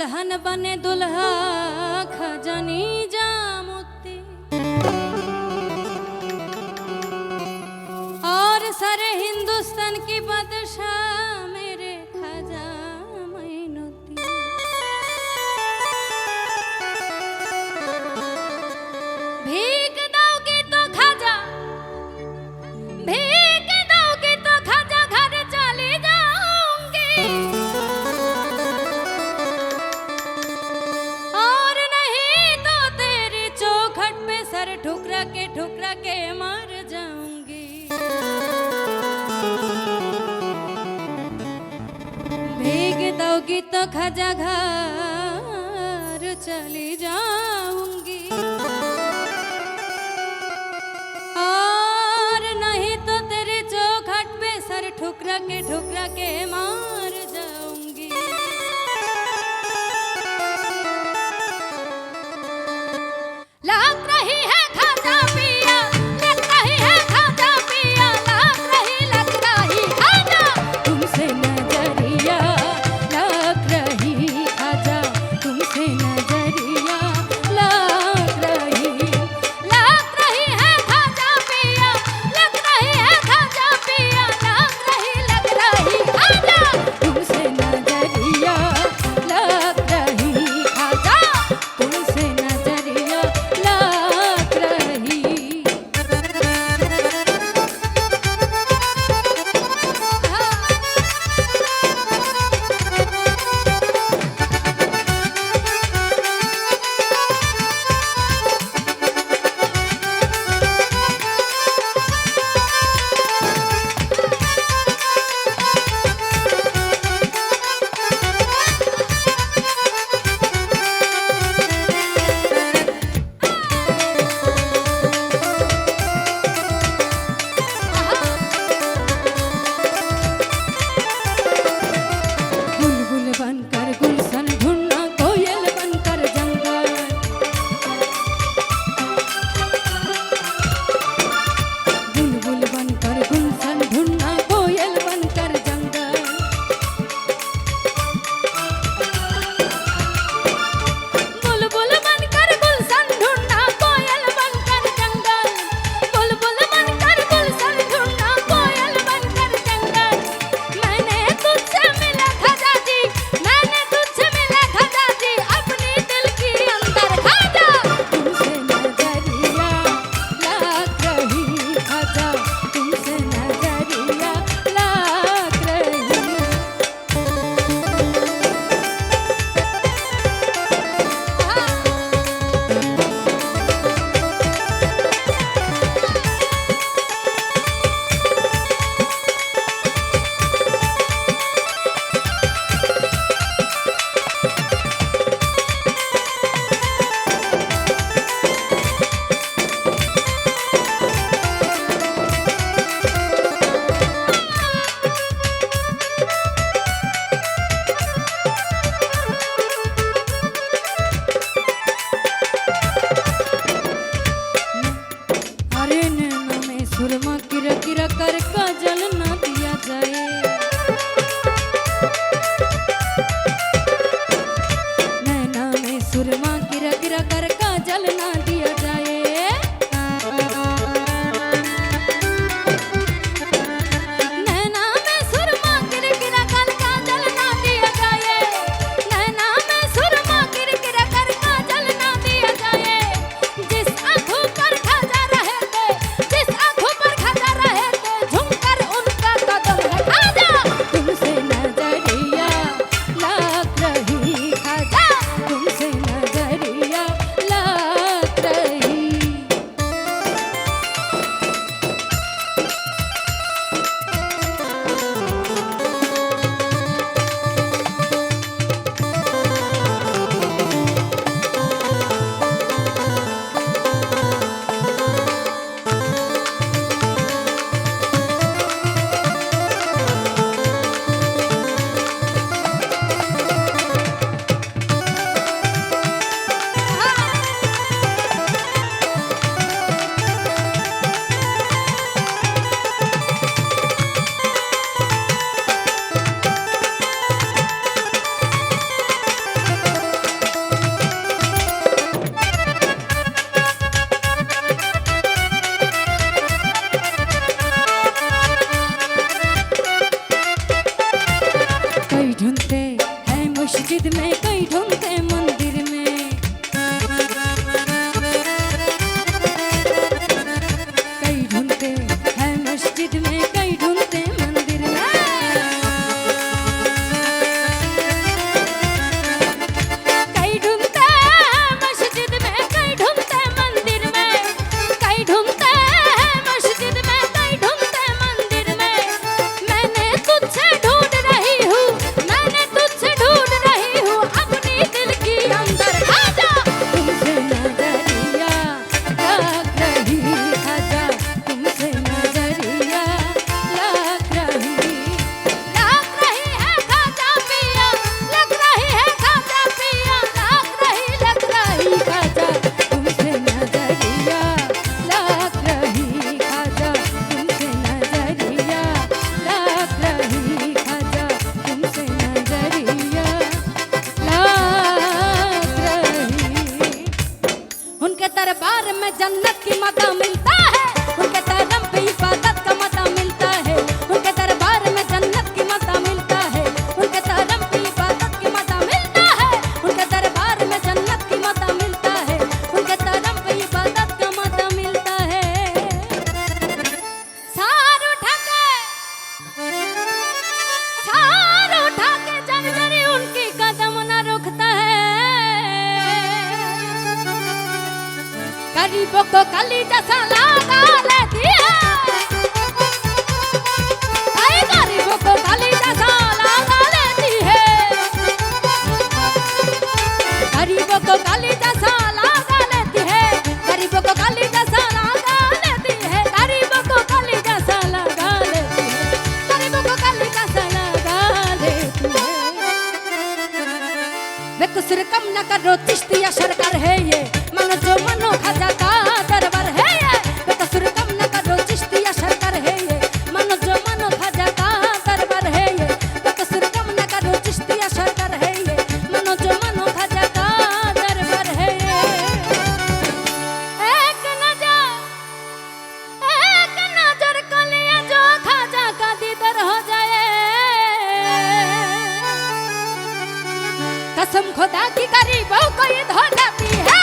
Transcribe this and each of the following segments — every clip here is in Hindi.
दुल्हन बने दुल्हा खजनी जामुती और सारे हिंदुस्तान की बादशाह मेरे खजा मैनुती। भीख दोगी तो खजा, भीख दोगी तो खजा घर चली जाऊंगी और नहीं तो तेरी चौखट पे सर ठुकरा के मर जाऊंगी। भीख दोगी तो खजा घर चली जाऊंगी और नहीं तो तेरी चौखट पे सर ठुकरा के मार जाऊंगी। लग रही है खाजा पिया, लग रही है खाजा पिया, लग रही खाजा तुमसे नजरिया, लग रही खाजा तुमसे नजरिया, लग रही है खाजा पिया, लग रही है खाजा पिया, लग रही को कलीजा सा लगा लेती है, आई गरीबों को कलीजा सा लगा लेती है, गरीबों को कलीजा सा लगा लेती है, गरीबों को कलीजा सा लगा लेती है, गरीबों को कलीजा सा लगा लेती है, गरीबों को कलीजा सा लगा लेती है। वे कुसुर कम न करो चिश्तिया सरकार है ये, मनो जो मनो खाजा का दरबार है ये, वे कुसुर कम न करो चिश्तिया सरकार है ये, मनो जो मनो खाजा का दरबार है ये, वे कुसुर कम न करो चिश्तिया सरकार है ये, मनो जो मनो खाजा का दरबार है ये। एक नजर को लिए जो खाजा का दीदार हो जाए, कसम खुदा की गरीबों को ईद हो जाती है,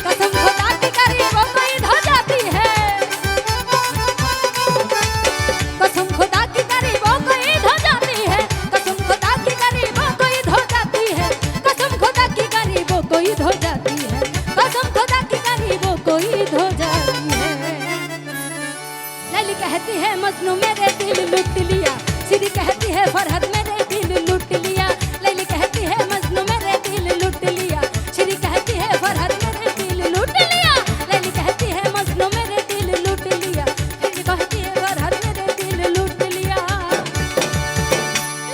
कसम खुदा की गरीबों को ईद हो जाती है, कसम खुदा की गरीबों को ईद हो जाती है, कसम खुदा की गरीबों को ईद हो जाती है, कसम खुदा की गरीबों को ईद हो जाती है, कसम खुदा की गरीबों को ईद हो जाती है। लैली कहती है मजनू मेरे दिल लुट लिया, सिरी कहती है फरहद मेरे दिल लुट लिया, लैली कहती है मजनू मेरे दिल लुट लिया, सिरी कहती है फरहद मेरे दिल लुट लिया, लैली कहती है मजनू मेरे दिल लुट लिया, सिरी कहती है फरहद मेरे दिल लुट लिया,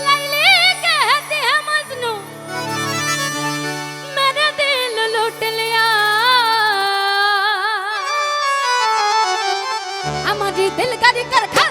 लैली कहती है मजनू मेरे दिल लुट लिया, हमारी दिल करी कर खा